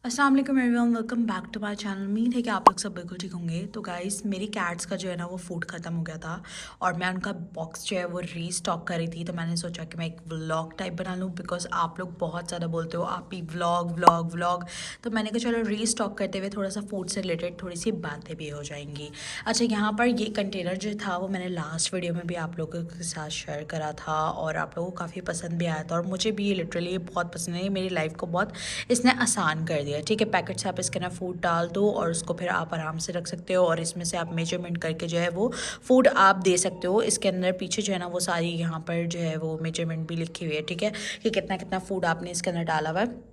अस्सलाम वालेकुम everyone, welcome back to my channel. उम्मीद है कि आप लोग सब बिल्कुल ठीक होंगे। तो गाइस, मेरी कैट्स का जो है ना वो फूड ख़त्म हो गया था और मैं उनका बॉक्स जो है वो रीस्टॉक कर रही थी। तो मैंने सोचा कि मैं एक व्लॉग टाइप बना लूँ, बिकॉज आप लोग बहुत ज़्यादा बोलते हो आप ही व्लॉग व्लॉग व्लॉग। तो मैंने कहा चलो रीस्टॉक करते हुए थोड़ा सा फूड से रिलेटेड थोड़ी सी बातें भी हो जाएंगी। अच्छा, यहाँ पर ये कंटेनर जो था वो मैंने लास्ट वीडियो में भी आप लोगों के साथ शेयर करा था और आप लोगों को काफ़ी पसंद भी आया था और मुझे भी ये लिटरली बहुत पसंद है। मेरी लाइफ को बहुत इसने आसान कर दिया। ठीक है, पैकेट से आप इसके ना फूड डाल दो और उसको फिर आप आराम से रख सकते हो और इसमें से आप मेजरमेंट करके जो है वो फूड आप दे सकते हो। इसके अंदर पीछे जो है ना वो सारी यहाँ पर जो है वो मेजरमेंट भी लिखी हुई है। ठीक है, कि कितना कितना फूड आपने इसके अंदर डाला हुआ है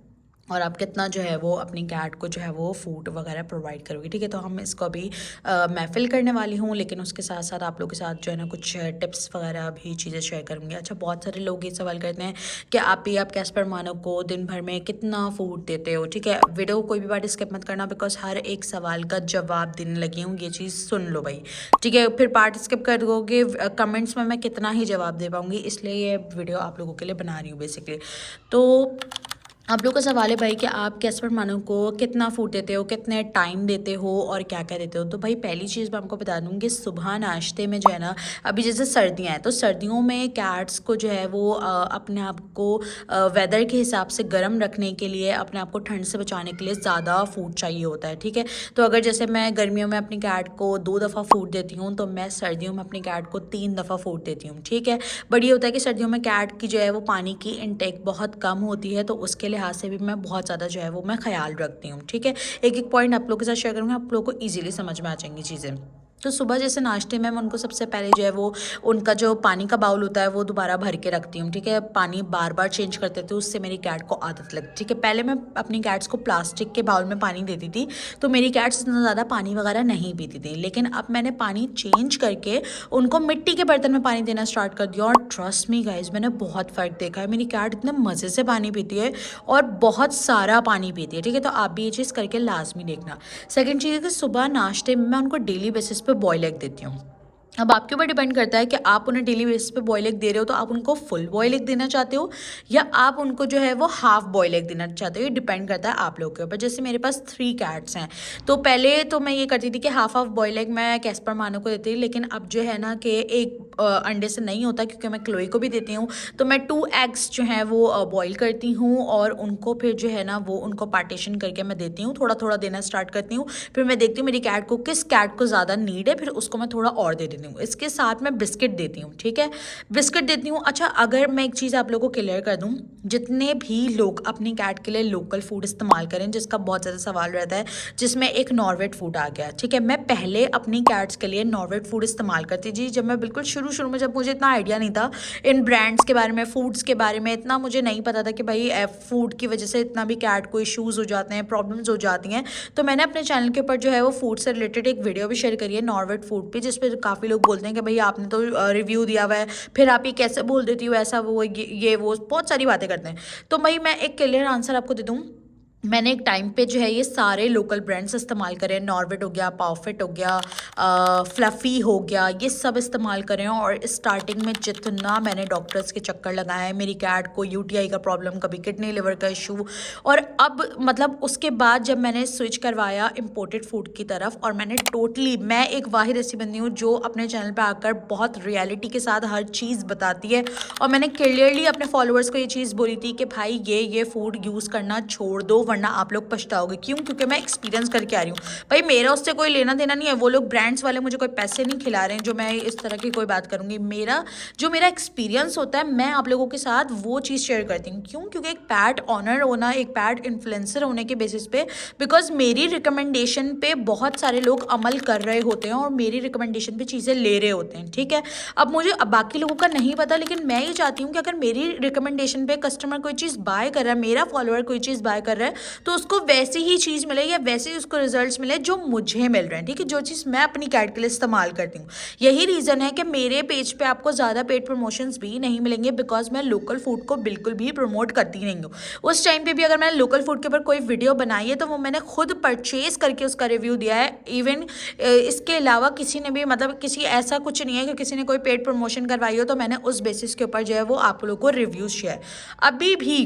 और आप कितना जो है वो अपनी कैट को जो है वो फूड वगैरह प्रोवाइड करोगे। ठीक है, तो हम इसको अभी मैं फिल करने वाली हूँ, लेकिन उसके साथ साथ आप लोगों के साथ जो है ना कुछ टिप्स वगैरह भी चीज़ें शेयर करूँगी। अच्छा, बहुत सारे लोग ये सवाल करते हैं कि आप कैस्पर मानो को दिन भर में कितना फूड देते हो। ठीक है, वीडियो कोई भी बात स्किप मत करना, बिकॉज हर एक सवाल का जवाब देने लगी हूँ, ये चीज़ सुन लो भाई। ठीक है, फिर पार्ट स्किप कर दोगे कमेंट्स में, मैं कितना ही जवाब दे पाऊँगी, इसलिए ये वीडियो आप लोगों के लिए बना रही हूँ बेसिकली। तो आप लोग का सवाल है भाई कि आप कैस्पर मानो को कितना फूड देते हो, कितने टाइम देते हो और क्या क्या देते हो। तो भाई पहली चीज़ मैं आपको बता दूँगी, सुबह नाश्ते में जो है ना, अभी जैसे सर्दियाँ हैं तो सर्दियों में कैट्स को जो है वो अपने आप को वेदर के हिसाब से गर्म रखने के लिए, अपने आप को ठंड से बचाने के लिए ज़्यादा फूड चाहिए होता है। ठीक है, तो अगर जैसे मैं गर्मियों में अपनी कैट को 2 दफ़ा फूड देती हूँ तो मैं सर्दियों में अपनी कैट को 3 दफ़ा फूड देती हूँ। ठीक है, बट ये होता है कि सर्दियों में कैट की जो है वो पानी की इनटेक बहुत कम होती है, तो उसके लिहाज से भी मैं बहुत ज़्यादा जो है वो मैं ख्याल रखती हूँ। ठीक है, एक एक पॉइंट आप लोगों के साथ शेयर करूँगी, आप लोगों को ईजिली समझ में आ जाएंगी चीज़ें। तो सुबह जैसे नाश्ते में मैं उनको सबसे पहले जो है वो उनका जो पानी का बाउल होता है वो दोबारा भर के रखती हूँ। ठीक है, पानी बार बार चेंज करते थे, उससे मेरी कैट को आदत लगती। ठीक है, पहले मैं अपनी कैट्स को प्लास्टिक के बाउल में पानी देती थी तो मेरी कैट्स इतना ज़्यादा पानी वगैरह नहीं पीती थी, लेकिन अब मैंने पानी चेंज करके उनको मिट्टी के बर्तन में पानी देना स्टार्ट कर दिया और ट्रस्ट मी गाइज, मैंने बहुत फ़र्क देखा है। मेरी कैट इतने मज़े से पानी पीती है और बहुत सारा पानी पीती है। ठीक है, तो आप भी ये चीज़ करके लाजमी देखना। सेकंड चीज़ है कि सुबह नाश्ते में मैं उनको डेली बेसिस पे बॉयल एग देती हूँ। अब आपके ऊपर डिपेंड करता है कि आप उन्हें डेली बेसिस पे बॉयल एग दे रहे हो तो आप उनको फुल बॉयल एग देना चाहते हो या आप उनको जो है वो हाफ बॉयल एग देना चाहते हो। ये डिपेंड करता है आप लोगों के ऊपर। जैसे मेरे पास 3 कैट्स हैं, तो पहले तो मैं ये करती थी कि हाफ बॉयल एग मैं कैस्पर मानो को देती थी, लेकिन अब जो है ना कि एक अंडे से नहीं होता, क्योंकि मैं क्लोई को भी देती हूँ, तो मैं 2 एग्स जो हैं वो बॉयल करती हूँ और उनको फिर जो है ना वो उनको पार्टीशन करके मैं देती हूँ, थोड़ा थोड़ा देना स्टार्ट करती हूँ। फिर मैं देखती हूँ मेरी कैट को किस कैट को ज़्यादा नीड है, फिर उसको मैं थोड़ा और दे देती हूँ। इसके साथ मैं बिस्किट देती हूँ। ठीक है, बिस्किट देती हूँ। अच्छा, अगर मैं एक चीज़ आप लोगों को क्लियर कर दूँ, जितने भी लोग अपनी कैट के लिए लोकल फूड इस्तेमाल करें, जिसका बहुत ज़्यादा सवाल रहता है, जिसमें एक नॉर्वेट फूड आ गया। ठीक है, मैं पहले अपनी कैट्स के लिए नॉर्वेट फूड इस्तेमाल करती थी जब मैं बिल्कुल शुरू शुरू में, जब मुझे इतना आइडिया नहीं था इन ब्रांड्स के बारे में, फूड्स के बारे में, इतना मुझे नहीं पता था कि भाई फूड की वजह से इतना भी कैट को इश्यूज़ हो जाते हैं, प्रॉब्लम्स हो जाती हैं। तो मैंने अपने चैनल के ऊपर जो है वो फूड से रिलेटेड एक वीडियो भी शेयर करी है नॉर्वेट फूड पे, जिस पे काफ़ी लोग बोलते हैं कि भाई आपने तो रिव्यू दिया हुआ है, फिर आप ये कैसे बोल देती हो, ऐसा वो ये वो बहुत सारी बातें करते हैं। तो भाई मैं एक क्लियर आंसर आपको दे दूँ, मैंने एक टाइम पे जो है ये सारे लोकल ब्रांड्स इस्तेमाल करें। नॉर्वेट हो गया, पावफिट हो गया, फ्लफ़ी हो गया, ये सब इस्तेमाल करें। और स्टार्टिंग में जितना मैंने डॉक्टर्स के चक्कर लगाए हैं, मेरी कैट को यूटीआई का प्रॉब्लम, कभी किडनी लिवर का इशू, और अब मतलब उसके बाद जब मैंने स्विच करवाया इम्पोर्टेड फूड की तरफ, और मैंने टोटली, मैं एक वाहिद ऐसी बंदी हूँ जो अपने चैनल पर आकर बहुत रियलिटी के साथ हर चीज़ बताती है, और मैंने क्लियरली अपने फॉलोअर्स को ये चीज़ बोली थी कि भाई ये फूड यूज़ करना छोड़ दो वरना आप लोग पछताओगे। क्यों? क्योंकि मैं एक्सपीरियंस करके आ रही हूँ भाई, मेरा उससे कोई लेना देना नहीं है। वो लोग ब्रांड्स वाले मुझे कोई पैसे नहीं खिला रहे हैं जो मैं इस तरह की कोई बात करूँगी। मेरा एक्सपीरियंस होता है, मैं आप लोगों के साथ वो चीज़ शेयर करती हूँ। क्यों? क्योंकि एक पैट ऑनर होना, एक पैट इन्फ्लुएंसर होने के बेसिस पे, बिकॉज मेरी रिकमेंडेशन पे बहुत सारे लोग अमल कर रहे होते हैं और मेरी रिकमेंडेशन पे चीज़ें ले रहे होते हैं। ठीक है, अब मुझे बाकी लोगों का नहीं पता, लेकिन मैं ये चाहती हूँ कि अगर मेरी रिकमेंडेशन पे कस्टमर कोई चीज़ बाय कर रहा है, मेरा फॉलोअर कोई चीज़ बाय कर रहा है, तो उसको वैसी ही चीज़ मिले या वैसे ही उसको रिजल्ट्स मिले जो मुझे मिल रहे हैं। ठीक है, जो चीज़ मैं अपनी कैट के लिए इस्तेमाल करती हूँ। यही रीज़न है कि मेरे पेज पे आपको ज़्यादा पेड प्रमोशंस भी नहीं मिलेंगे, बिकॉज मैं लोकल फूड को बिल्कुल भी प्रमोट करती नहीं हूँ। उस टाइम पे भी अगर मैंने लोकल फूड के ऊपर कोई वीडियो बनाई है तो वो मैंने खुद परचेज करके उसका रिव्यू दिया है। इवन इसके अलावा किसी ने भी, मतलब किसी ऐसा कुछ नहीं है कि किसी ने कोई पेड प्रमोशन करवाई हो तो मैंने उस बेसिस के ऊपर जो है वो आप लोगों को रिव्यूज़ शेयर। अभी भी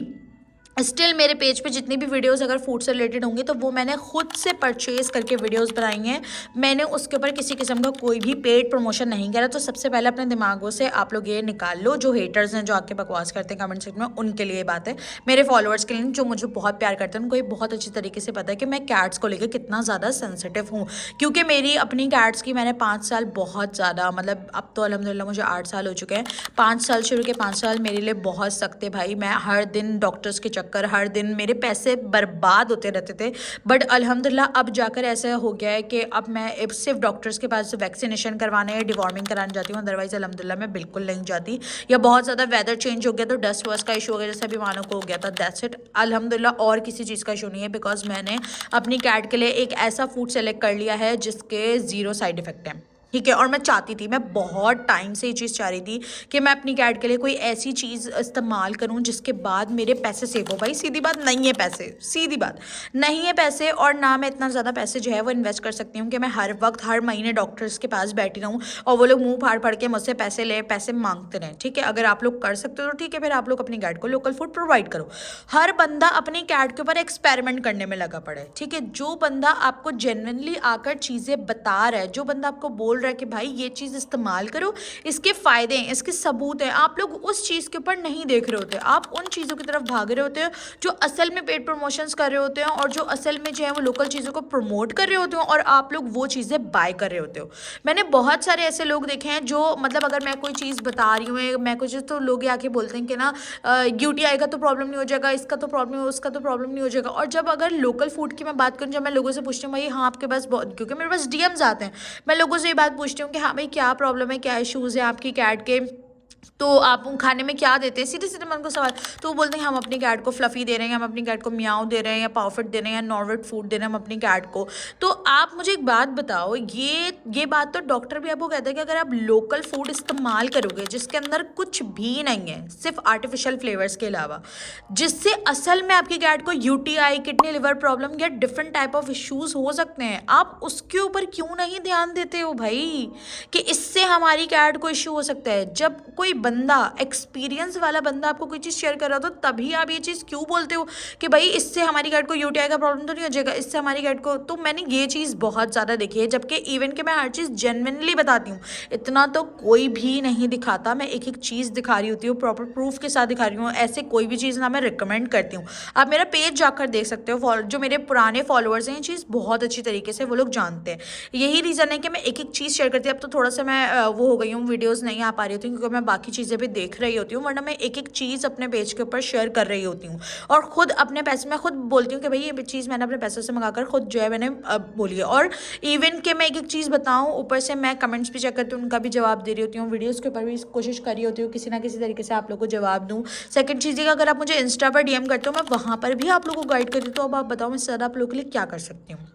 स्टिल मेरे पेज पे जितनी भी वीडियोस अगर फूड से रिलेटेड होंगी तो वो मैंने खुद से परचेज करके वीडियोस बनाई हैं। मैंने उसके ऊपर किसी किस्म का कोई भी पेड प्रमोशन नहीं करा। तो सबसे पहले अपने दिमागों से आप लोग ये निकाल लो, जो हेटर्स हैं जो आके बकवास करते हैं कमेंट सेक्शन में, उनके लिए बात है। मेरे फॉलोअर्स के लिए जो मुझे बहुत प्यार करते हैं उनको ये बहुत अच्छी तरीके से पता है कि मैं कैट्स को लेकर कितना ज़्यादा सेंसिटिव हूँ, क्योंकि मेरी अपनी कैट्स की मैंने 5 साल बहुत ज़्यादा, मतलब अब तो अल्हम्दुलिल्लाह मुझे 8 साल हो चुके हैं, 5 साल शुरू के 5 साल मेरे लिए बहुत सख्त है भाई। मैं हर दिन डॉक्टर्स के चक्कर, हर दिन मेरे पैसे बर्बाद होते रहते थे। बट अल्हम्दुलिल्लाह अब जाकर ऐसा हो गया है कि अब मैं सिर्फ डॉक्टर्स के पास वैक्सीनेशन करवाने या डिवॉर्मिंग कराने जाती हूँ, अदरवाइज अल्हम्दुलिल्लाह मैं बिल्कुल नहीं जाती। या बहुत ज़्यादा वेदर चेंज हो गया तो डस्ट वस्ट का इशू हो गया, जैसे अभी मानो को हो गया था, दैट्स इट। अल्हम्दुलिल्लाह और किसी चीज़ का इशू नहीं है, बिकॉज मैंने अपनी कैट के लिए एक ऐसा फूड सेलेक्ट कर लिया है जिसके ज़ीरो साइड इफेक्ट है, ठीक है। और मैं चाहती थी, मैं बहुत टाइम से ये चीज़ चाह रही थी कि मैं अपनी कैट के लिए कोई ऐसी चीज़ इस्तेमाल करूं जिसके बाद मेरे पैसे सेव हो। भाई सीधी बात, नहीं है पैसे, सीधी बात नहीं है पैसे, और ना मैं इतना ज़्यादा पैसे जो है वो इन्वेस्ट कर सकती हूँ कि मैं हर वक्त हर महीने डॉक्टर्स के पास बैठी रहूँ और वो लोग मुंह फाड़ फाड़ के मुझसे पैसे मांगते रहें, ठीक है। अगर आप लोग कर सकते हो तो ठीक है, फिर आप लोग अपनी कैट को लोकल फूड प्रोवाइड करो। हर बंदा अपनी कैट के ऊपर एक्सपेरिमेंट करने में लगा पड़ा है, ठीक है। जो बंदा आपको जेन्युइनली आकर चीज़ें बता रहा है, जो बंदा आपको बोल रहा है कि भाई ये चीज़ इस्तेमाल करो, इसके फ़ायदे हैं, इसके सबूत हैं, आप लोग उस चीज़ के ऊपर नहीं देख रहे होते। आप उन चीज़ों की तरफ भाग रहे होते हैं जो असल में पेड प्रमोशंस कर रहे होते हैं और जो असल में जो है वो लोकल चीज़ों को प्रमोट कर रहे होते हो, और आप लोग वो चीज़ें बाय कर रहे होते हो। मैंने बहुत सारे ऐसे लोग देखे हैं जो, मतलब अगर मैं कोई चीज़ बता रही हूँ, मैं कुछ, तो लोग आके बोलते हैं कि ना यूटीआई का तो प्रॉब्लम नहीं हो जाएगा, इसका तो प्रॉब्लम, उसका तो प्रॉब्लम नहीं हो जाएगा। और जब अगर लोकल फूड की मैं बात करूँ, जब मैं लोगों से पूछती हूँ भाई हाँ आपके पास बहुत, क्योंकि मेरे पास डीएम्स आते हैं, मैं लोगों से ये बात पूछती हूँ कि हाँ भाई क्या प्रॉब्लम है, क्या इशूज़ है आपकी कैट के, तो आप खाने में क्या देते हैं, सीधे सीधे मन को सवाल। तो वो बोलते हैं हम अपनी कैट को फ्लफ़ी दे रहे हैं, हम अपनी कैट को म्याऊ दे रहे हैं, या पावफिट दे रहे हैं, या नॉर्वेट फूड दे रहे हैं हम अपनी कैट को। तो आप मुझे एक बात बताओ, ये बात तो डॉक्टर भी आपको कहते हैं कि अगर आप लोकल फूड इस्तेमाल करोगे जिसके अंदर कुछ भी नहीं है सिर्फ आर्टिफिशियल फ्लेवर्स के अलावा, जिससे असल में आपकी कैट को यूटीआई, किडनी लिवर प्रॉब्लम या डिफरेंट टाइप ऑफ इश्यूज़ हो सकते हैं, आप उसके ऊपर क्यों नहीं ध्यान देते हो भाई कि इससे हमारी कैट को इश्यू हो सकता है। जब कोई बंदा, एक्सपीरियंस वाला बंदा आपको कोई चीज़ शेयर कर रहा हो तो तभी आप ये चीज़ क्यों बोलते हो कि भाई इससे हमारी कैट को यूटीआई का प्रॉब्लम तो नहीं हो जाएगा, इससे हमारी कैट को। तो मैंने ये चीज़ बहुत ज़्यादा देखी है, जबकि इवन कि मैं हर चीज़ जेन्युइनली बताती हूँ, इतना तो कोई भी नहीं दिखाता। मैं एक एक चीज़ दिखा रही होती हूँ, प्रॉपर प्रूफ के साथ दिखा रही हूँ। ऐसे कोई भी चीज़ ना मैं रिकमेंड करती हूँ। आप मेरा पेज जाकर देख सकते हो, जो मेरे पुराने फॉलोअर्स हैं ये चीज़ बहुत अच्छी तरीके से वो लोग जानते हैं। यही रीज़न है कि मैं एक एक चीज़ शेयर करती हूँ। अब तो थोड़ा सा मैं वो हो गई हूँ, वीडियोज़ नहीं आ पा रही होती क्योंकि मैं बाकी चीज़ें भी देख रही होती हूँ, वरना मैं एक एक चीज़ अपने पेज के ऊपर शेयर कर रही होती हूँ। और खुद अपने पैसे, मैं खुद बोलती हूँ कि भाई ये चीज़ मैंने अपने पैसों से मंगाकर खुद जो है मैंने बोली है। और इवन कि मैं एक एक चीज़ बताऊँ, ऊपर से मैं कमेंट्स भी चेक करती हूँ, उनका भी जवाब दे रही होती हूँ, वीडियोज़ के ऊपर भी कोशिश कर रही होती हूँ किसी ना किसी तरीके से आप लोगों को जवाब दूँ। सेकंड चीज़ है कि अगर आप मुझे इंस्टा पर डीएम करते हो, मैं वहाँ पर भी आप लोगों को गाइड करती हूँ। तो अब आप बताओ मैं ज़्यादा आप लोगों के लिए क्या कर सकती हूँ।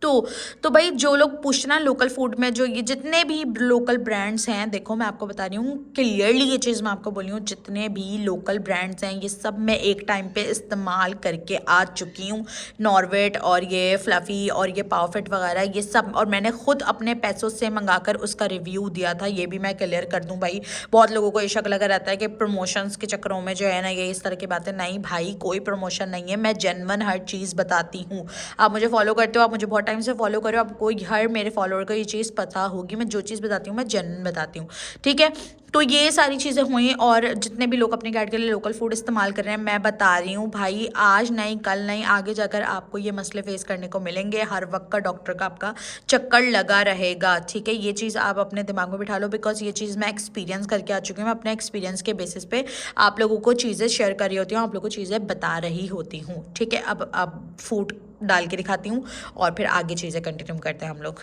तो भाई जो लोग पूछना लोकल फूड में, जो ये जितने भी लोकल ब्रांड्स हैं, देखो मैं आपको बता रही हूँ क्लियरली, ये चीज़ मैं आपको बोली हूँ, जितने भी लोकल ब्रांड्स हैं ये सब मैं एक टाइम पे इस्तेमाल करके आ चुकी हूँ। नॉर्वेट और ये फ्लफ़ी और ये पावफिट वगैरह ये सब, और मैंने खुद अपने पैसों से मंगाकर उसका रिव्यू दिया था। ये भी मैं क्लियर कर दूँ भाई, बहुत लोगों को ये शक लगा रहता है कि प्रमोशंस के चक्करों में जो है ना ये इस तरह की बातें। नहीं भाई, कोई प्रमोशन नहीं है, मैं जेन्युइन हर चीज़ बताती हूँ। आप मुझे फॉलो करते हो, आप मुझे बहुत टाइम से फॉलो करो, आपको हर मेरे फॉलोअर को ये चीज़ पता होगी, मैं जो चीज़ बताती हूँ मैं जेन्युइन बताती हूँ, ठीक है। तो ये सारी चीज़ें हुई, और जितने भी लोग अपनी कैट के लिए लोकल फूड इस्तेमाल कर रहे हैं, मैं बता रही हूँ भाई, आज नहीं कल नहीं आगे जाकर आपको ये मसले फेस करने को मिलेंगे। हर वक्त का डॉक्टर का आपका चक्कर लगा रहेगा, ठीक है। ये चीज़ आप अपने दिमाग में बिठा लो, बिकॉज ये चीज़ मैं एक्सपीरियंस करके आ चुकी हूँ। मैं अपने एक्सपीरियंस के बेसिस पे आप लोगों को चीज़ें शेयर कर रही होती हूँ, आप लोगों को चीज़ें बता रही होती हूँ, ठीक है। अब फूड डाल के दिखाती हूँ और फिर आगे चीज़ें कंटिन्यू करते हैं हम लोग।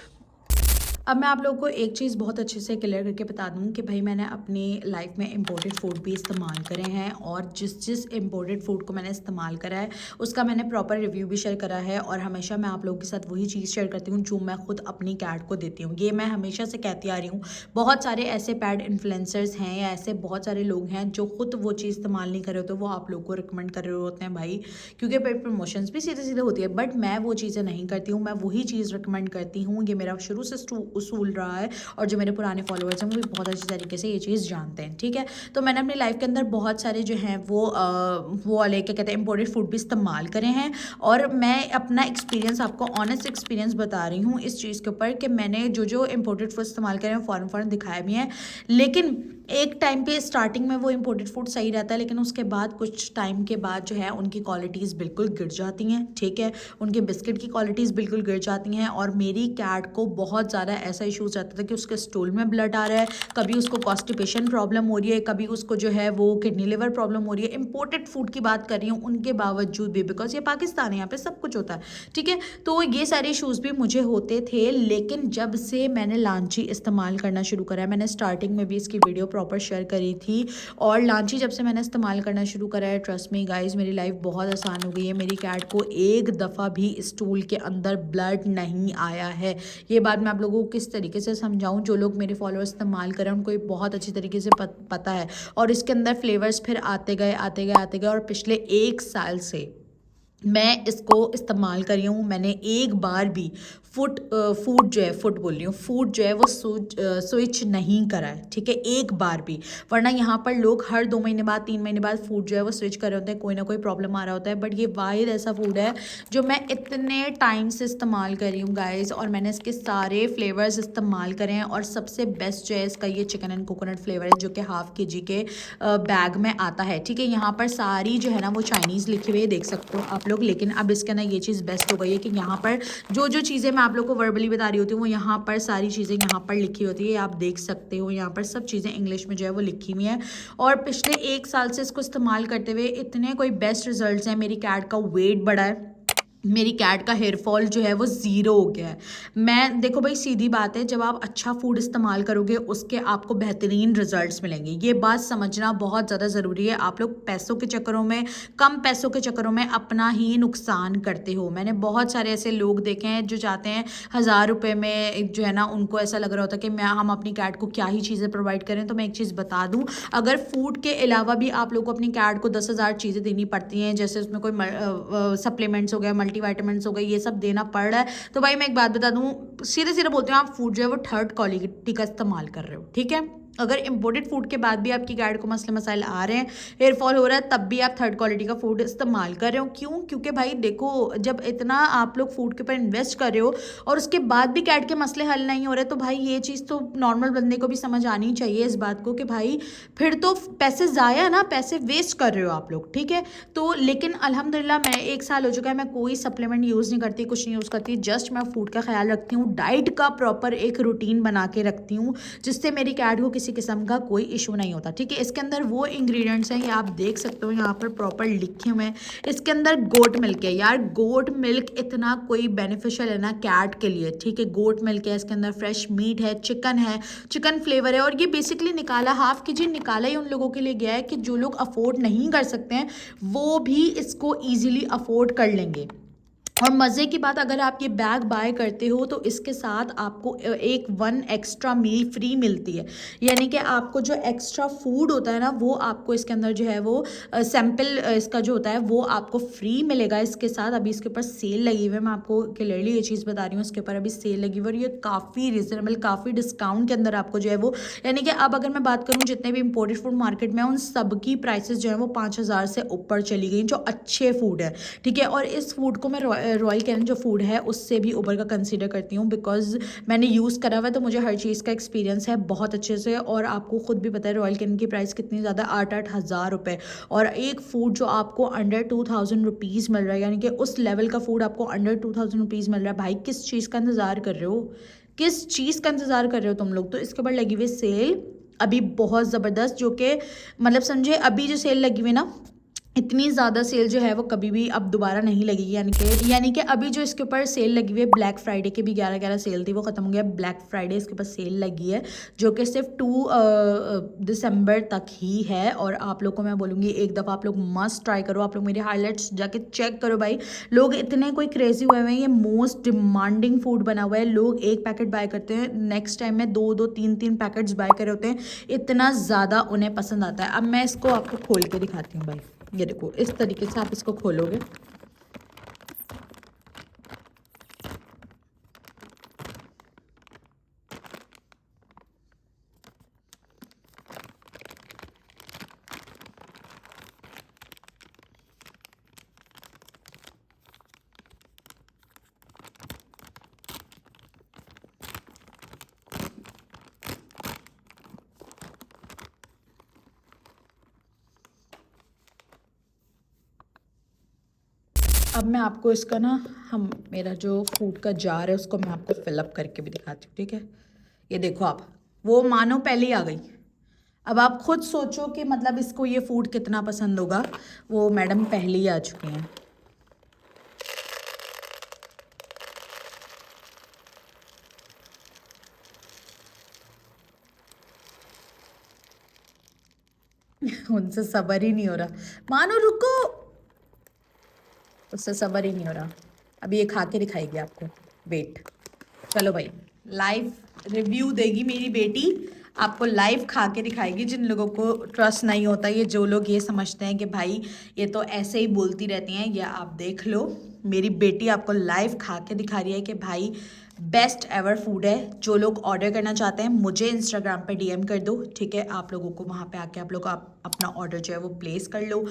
अब मैं आप लोगों को एक चीज़ बहुत अच्छे से क्लियर करके बता दूँ कि भाई मैंने अपनी लाइफ में इम्पोर्टेड फूड भी इस्तेमाल करे हैं, और जिस इम्पोर्टेड फूड को मैंने इस्तेमाल करा है उसका मैंने प्रॉपर रिव्यू भी शेयर करा है। और हमेशा मैं आप लोगों के साथ वही चीज़ शेयर करती हूँ जो मैं खुद अपनी कैट को देती हूँ। ये मैं हमेशा से कहती आ रही हूँ। बहुत सारे ऐसे पैड इन्फ्लुएंसर्स हैं या ऐसे बहुत सारे लोग हैं जो खुद वो चीज़ इस्तेमाल नहीं कर रहे होते, वो आप लोग को रिकमेंड कर रहे होते हैं भाई, क्योंकि पेड प्रमोशंस भी सीधे सीधे होती है। बट मैं वो चीज़ें नहीं करती हूँ, मैं वही चीज़ रिकमेंड करती हूँ। ये मेरा शुरू से उसूल रहा है, और जो मेरे पुराने फॉलोअर्स हैं वो भी बहुत अच्छी तरीके से ये चीज़ जानते हैं, ठीक है। तो मैंने अपनी लाइफ के अंदर बहुत सारे जो हैं वो वाले क्या कहते हैं इम्पोर्टेड फूड भी इस्तेमाल करे हैं, और मैं अपना एक्सपीरियंस आपको ऑनेस्ट एक्सपीरियंस बता रही हूँ इस चीज़ के ऊपर कि मैंने जो जो इम्पोर्टेड फूड इस्तेमाल करे हैं फ़ौरन दिखाया भी है। लेकिन एक टाइम पे स्टार्टिंग में वो इम्पोर्टेड फूड सही रहता है, लेकिन उसके बाद कुछ टाइम के बाद जो है उनकी क्वालिटीज़ बिल्कुल गिर जाती हैं, ठीक है। उनके बिस्किट की क्वालिटीज़ बिल्कुल गिर जाती हैं, और मेरी कैट को बहुत ज़्यादा ऐसा इशूज़ रहता था कि उसके स्टूल में ब्लड आ रहा है, कभी उसको कॉन्स्टिपेशन प्रॉब्लम हो रही है, कभी उसको जो है वो किडनी लिवर प्रॉब्लम हो रही है। इम्पोर्टेड फूड की बात कर रही हूँ, उनके बावजूद भी, बिकॉज ये पाकिस्तान है, यहाँ पे सब कुछ होता है, ठीक है। तो ये सारे इशूज़ भी मुझे होते थे, लेकिन जब से मैंने लांची इस्तेमाल करना शुरू करा है, मैंने स्टार्टिंग में भी इसकी वीडियो प्रॉपर शेयर करी थी, और लांची जब से मैंने इस्तेमाल करना शुरू करा है, ट्रस्ट मी गाइज, मेरी लाइफ बहुत आसान हो गई है। मेरी कैट को एक दफ़ा भी स्टूल के अंदर ब्लड नहीं आया है। ये बात मैं आप लोगों को किस तरीके से समझाऊं, जो लोग मेरे फॉलोअर्स इस्तेमाल करें उनको ये बहुत अच्छी तरीके से पता है। और इसके अंदर फ्लेवर्स फिर आते गए आते गए आते गए, और पिछले 1 साल से मैं इसको इस्तेमाल कर रही हूँ। मैंने एक बार भी फूड जो है, फूड बोल रही हूँ, फूड जो है वो स्विच नहीं करा है, ठीक है, एक बार भी। वरना यहाँ पर लोग हर 2 महीने बाद 3 महीने बाद फूड जो है वो स्विच कर रहे होते हैं, कोई ना कोई प्रॉब्लम आ रहा होता है। बट ये वाहिद ऐसा फूड है जो मैं इतने टाइम से इस्तेमाल कर रही हूँ गाइज, और मैंने इसके सारे फ्लेवर्स इस्तेमाल करे हैं, और सबसे बेस्ट जो है इसका ये चिकन एंड कोकोनट फ्लेवर है, जो कि ½ kg के बैग में आता है, ठीक है। यहाँ पर सारी जो है ना वो चाइनीज़ लिखी हुई है, देख सकते हो आप लोग। लेकिन अब इसके अंदर ये चीज़ बेस्ट हो गई है कि यहाँ पर जो जो चीज़ें मैं आप लोग को वर्बली बता रही होती हूँ, वो यहाँ पर सारी चीज़ें यहाँ पर लिखी होती है, आप देख सकते हो। यहाँ पर सब चीज़ें इंग्लिश में जो है वो लिखी हुई हैं, और पिछले 1 साल से इसको इस्तेमाल करते हुए इतने कोई बेस्ट रिजल्ट्स हैं। मेरी कैट का वेट बढ़ा है, मेरी कैट का हेयर फॉल जो है वो 0 हो गया है। मैं देखो भाई, सीधी बात है, जब आप अच्छा फूड इस्तेमाल करोगे उसके आपको बेहतरीन रिजल्ट्स मिलेंगे, ये बात समझना बहुत ज़्यादा ज़रूरी है। आप लोग पैसों के चक्करों में, कम पैसों के चक्करों में अपना ही नुकसान करते हो। मैंने बहुत सारे ऐसे लोग देखे हैं जो चाहते हैं 1000 रुपये में, जो है ना उनको ऐसा लग रहा होता है कि हम अपनी कैट को क्या ही चीज़ें प्रोवाइड करें। तो मैं एक चीज़ बता दूँ, अगर फूड के अलावा भी आप लोग को अपनी कैट को 10,000 चीज़ें देनी पड़ती हैं, जैसे उसमें कोई सप्लीमेंट्स हो गया, मल्टीविटामिन्स हो गए, ये सब देना पड़ रहा है, तो भाई मैं एक बात बता दूं, सीधे सीधे बोलते हैं, आप फूड जो है वो 3rd क्वालिटी का इस्तेमाल कर रहे हो, ठीक है। अगर इम्पोर्टेड फूड के बाद भी आपकी कैट को मसले मसाइल आ रहे हैं, हेयर फॉल हो रहा है, तब भी आप 3rd क्वालिटी का फूड इस्तेमाल कर रहे हो। क्यों? क्योंकि भाई देखो, जब इतना आप लोग फूड के ऊपर इन्वेस्ट कर रहे हो और उसके बाद भी कैट के मसले हल नहीं हो रहे, तो भाई ये चीज़ तो नॉर्मल बंदे को भी समझ आनी चाहिए इस बात को कि भाई फिर तो पैसे ज़ाया ना, पैसे वेस्ट कर रहे हो आप लोग, ठीक है। तो लेकिन अल्हम्दुलिल्लाह मैं 1 साल हो चुका है, मैं कोई सप्लीमेंट यूज़ नहीं करती, कुछ नहीं यूज़ करती, जस्ट मैं फूड का ख्याल रखती हूँ, डाइट का प्रॉपर एक रूटीन बना के रखती हूँ, जिससे मेरी कैट को किसी किस्म का कोई इशू नहीं होता, ठीक है। इसके अंदर वो इंग्रेडिएंट्स हैं, ये आप देख सकते हो, यहाँ पर प्रॉपर लिखे हुए हैं। इसके अंदर गोट मिल्क है यार, गोट मिल्क इतना कोई बेनिफिशियल है ना कैट के लिए, ठीक है। गोट मिल्क है, इसके अंदर फ्रेश मीट है, चिकन फ्लेवर है, और ये बेसिकली निकाला ½ kg निकाला ही उन लोगों के लिए गया है कि जो लोग अफोर्ड नहीं कर सकते हैं वो भी इसको ईजिली अफोर्ड कर लेंगे। और मज़े की बात, अगर आप ये बैग बाय करते हो तो इसके साथ आपको एक 1 एक्स्ट्रा मील फ्री मिलती है, यानी कि आपको जो एक्स्ट्रा फूड होता है ना वो आपको इसके अंदर जो है वो सैम्पल इसका जो होता है वो आपको फ्री मिलेगा इसके साथ। अभी इसके ऊपर सेल लगी हुई है, मैं आपको क्लियरली ये चीज़ बता रही हूँ, इसके ऊपर अभी सेल लगी हुई है, और ये काफ़ी रिजनेबल, काफ़ी डिस्काउंट के अंदर आपको जो है वो, यानी कि अब अगर मैं बात करूँ जितने भी इम्पोर्टेड फूड मार्केट में उन सब की प्राइसेस जो है वो 5000 से ऊपर चली गई, जो अच्छे फूड है, ठीक है। और इस फूड को मैं रॉयल कैनिन जो फूड है उससे भी ऊपर का कंसीडर करती हूँ, बिकॉज मैंने यूज़ करा हुआ है, तो मुझे हर चीज़ का एक्सपीरियंस है बहुत अच्छे से। और आपको खुद भी पता है रॉयल कैनिन की प्राइस कितनी ज़्यादा, 8-8 हज़ार रुपये, और एक फूड जो आपको अंडर 2000 रुपीज़ मिल रहा है, यानी कि उस लेवल का फूड आपको अंडर 2000 रुपीज़ मिल रहा है। भाई किस चीज़ का इंतज़ार कर रहे हो, किस चीज़ का इंतज़ार कर रहे हो तुम लोग। तो इसके ऊपर लगी हुई सेल अभी बहुत ज़बरदस्त, जो कि मतलब समझे, अभी जो सेल लगी हुई ना, इतनी ज़्यादा सेल जो है वो कभी भी अब दोबारा नहीं लगेगी, यानी कि अभी जो इसके ऊपर सेल लगी हुई है, ब्लैक फ्राइडे की भी 11-11 सेल थी, वो ख़त्म हो गया। ब्लैक फ्राइडे इसके ऊपर सेल लगी है जो कि सिर्फ 2 दिसंबर तक ही है, और आप लोग को मैं बोलूँगी एक दफ़ा आप लोग मस्ट ट्राई करो। आप लोग मेरे हाईलाइट्स जाके चेक करो भाई, लोग इतने कोई क्रेजी हुए हैं, ये मोस्ट डिमांडिंग फूड बना हुआ है। लोग एक पैकेट बाय करते हैं, नेक्स्ट टाइम में 2-2 3-3 पैकेट्स बाय करे होते हैं, इतना ज़्यादा उन्हें पसंद आता है। अब मैं इसको आपको खोल के दिखाती हूँ भाई, ये देखो, इस तरीके से आप इसको खोलोगे, अब मैं आपको इसका ना मेरा जो फूड का जार है उसको मैं आपको फिलअप करके भी दिखाती हूँ, ठीक है। ये देखो आप, वो मानो पहले ही आ गई। अब आप खुद सोचो कि मतलब इसको ये फूड कितना पसंद होगा। वो मैडम पहले ही आ चुकी हैं। उनसे सब्र ही नहीं हो रहा। मानो रुको, उससे सब्र ही नहीं हो रहा। अभी ये खा के दिखाएगी आपको, वेट। चलो भाई, लाइव रिव्यू देगी मेरी बेटी, आपको लाइव खा के दिखाएगी। जिन लोगों को ट्रस्ट नहीं होता, ये जो लोग ये समझते हैं कि भाई ये तो ऐसे ही बोलती रहती हैं, या आप देख लो मेरी बेटी आपको लाइव खा के दिखा रही है कि भाई बेस्ट एवर फूड है। जो लोग ऑर्डर करना चाहते हैं मुझे इंस्टाग्राम पे डीएम कर दो, ठीक है। आप लोगों को वहाँ पे आके आप लोग अपना ऑर्डर जो है वो प्लेस कर लो।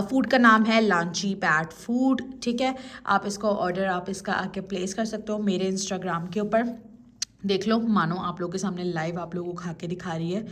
फूड का नाम है लांची पैट फूड, ठीक है। आप इसको ऑर्डर आप इसका आके प्लेस कर सकते हो मेरे इंस्टाग्राम के ऊपर। देख लो, मानो आप लोगों के सामने लाइव आप लोगों को खा के दिखा रही है।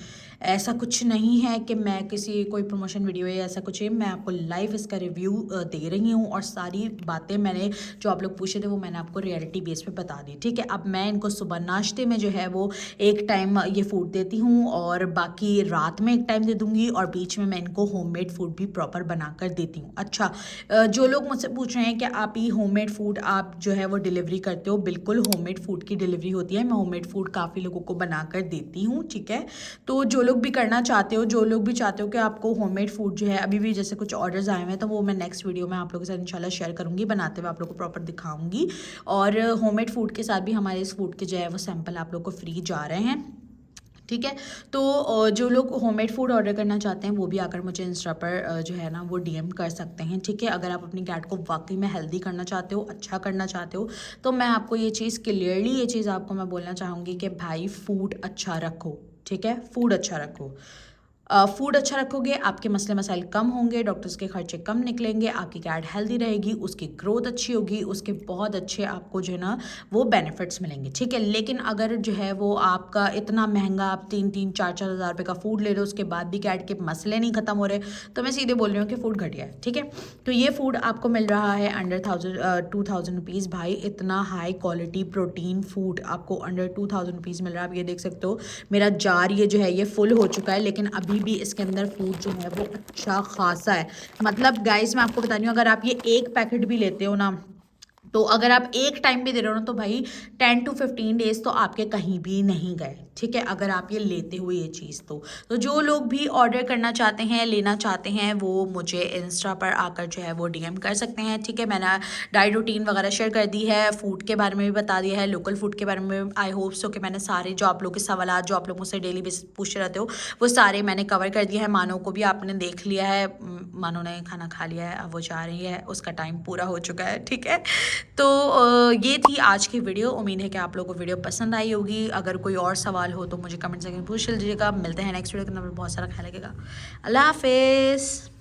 ऐसा कुछ नहीं है कि मैं किसी कोई प्रमोशन वीडियो है, ऐसा कुछ है। मैं आपको लाइव इसका रिव्यू दे रही हूँ, और सारी बातें मैंने जो आप लोग पूछे थे वो मैंने आपको रियलिटी बेस पे बता दी, ठीक है। अब मैं इनको सुबह नाश्ते में जो है वो एक टाइम ये फूड देती हूँ, और बाकी रात में एक टाइम दे दूँगी, और बीच में मैं इनको होममेड फूड भी प्रॉपर बना कर देती हूँ। अच्छा, जो लोग मुझसे पूछ रहे हैं कि आप ये होममेड फूड आप जो है वो डिलीवरी करते हो, बिल्कुल होममेड फूड की डिलीवरी होती है। मैं होममेड फूड काफ़ी लोगों को बना कर देती हूँ, ठीक है। तो जो लोग भी करना चाहते हो, जो लोग भी चाहते हो कि आपको होममेड फूड जो है, अभी भी जैसे कुछ ऑर्डर्स आए हुए हैं, तो वो मैं नेक्स्ट वीडियो में आप लोगों के साथ इंशाल्लाह शेयर करूँगी, बनाते हुए आप लोगों को प्रॉपर दिखाऊंगी। और होममेड फूड के साथ भी हमारे इस फूड के जो है वो सैंपल आप लोग को फ्री जा रहे हैं, ठीक है। तो जो लोग होममेड फूड ऑर्डर करना चाहते हैं वो भी आकर मुझे इंस्टा पर जो है ना वो डीएम कर सकते हैं, ठीक है। अगर आप अपनी कैट को वाकई में हेल्दी करना चाहते हो, अच्छा करना चाहते हो, तो मैं आपको ये चीज़ क्लियरली ये चीज़ आपको मैं बोलना चाहूँगी कि भाई फूड अच्छा रखो, ठीक है। फूड अच्छा रखो, फूड अच्छा रखोगे, आपके मसले मसाइल कम होंगे, डॉक्टर्स के खर्चे कम निकलेंगे, आपकी कैट हेल्दी रहेगी, उसकी ग्रोथ अच्छी होगी, उसके बहुत अच्छे आपको जो है ना वो बेनिफिट्स मिलेंगे, ठीक है। लेकिन अगर जो है वो आपका इतना महंगा, आप 3-4 हज़ार रुपये का फूड ले रहे हो, उसके बाद भी कैट के मसले नहीं खत्म हो रहे, तो मैं सीधे बोल रही हूँ कि फ़ूड घटिया है, ठीक है। तो ये फूड आपको मिल रहा है अंडर 2000 रुपीज़। भाई इतना हाई क्वालिटी प्रोटीन फूड आपको अंडर 2000 रुपीज़ मिल रहा है। आप ये देख सकते हो मेरा जार ये जो है ये फुल हो चुका है, लेकिन अभी भी इसके अंदर फूड जो है वो अच्छा खासा है। मतलब गाइस मैं आपको बता रही हूँ, अगर आप ये एक पैकेट भी लेते हो ना, तो अगर आप एक टाइम भी दे रहे हो ना, तो भाई 10 to 15 डेज तो आपके कहीं भी नहीं गए, ठीक है। अगर आप ये लेते हो ये चीज़ तो जो लोग भी ऑर्डर करना चाहते हैं, लेना चाहते हैं, वो मुझे इंस्टा पर आकर जो है वो डीएम कर सकते हैं, ठीक है। मैंने डाइट रूटीन वगैरह शेयर कर दी है, फूड के बारे में भी बता दिया है, लोकल फूड के बारे में। आई होप सो कि मैंने सारे जो आप लोग के सवाल जो आप लोग मुझसे डेली बेसिस पूछते रहते हो वो सारे मैंने कवर कर दिया है। मानो को भी आपने देख लिया है, मानो ने खाना खा लिया है, अब वो जा रही है, उसका टाइम पूरा हो चुका है, ठीक है। तो ये थी आज की वीडियो। उम्मीद है कि आप लोगों को वीडियो पसंद आई होगी। अगर कोई और सवाल हो तो मुझे कमेंट सेक्शन में पूछ लीजिएगा। मिलते हैं नेक्स्ट वीडियो के अंदर, बहुत सारा ख्याल रखिएगा। अल्लाह हाफिज़।